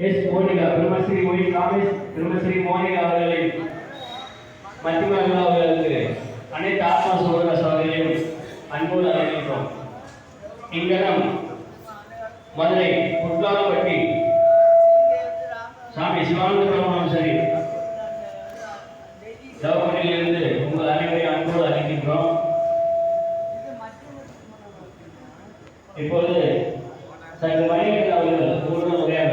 S Monica Brahmasri மொழி Kamesh Brahmasri Monica அவர்களை மத்தியமாக அவர்களுக்கு அனைத்து ஆத்மா சோதர சோதனையும் அன்போடு அறிவிக்கிறோம். இங்கனம் மதுரை புட்லாலப்பட்டி சாமி சிவானந்த பிரமாணம் சரி தவமணியிலிருந்து உங்கள் அனைவரையும் அன்போடு அறிவிக்கிறோம். இப்பொழுது சற்று மணிகள் அவர்கள் பூர்ண உரையாக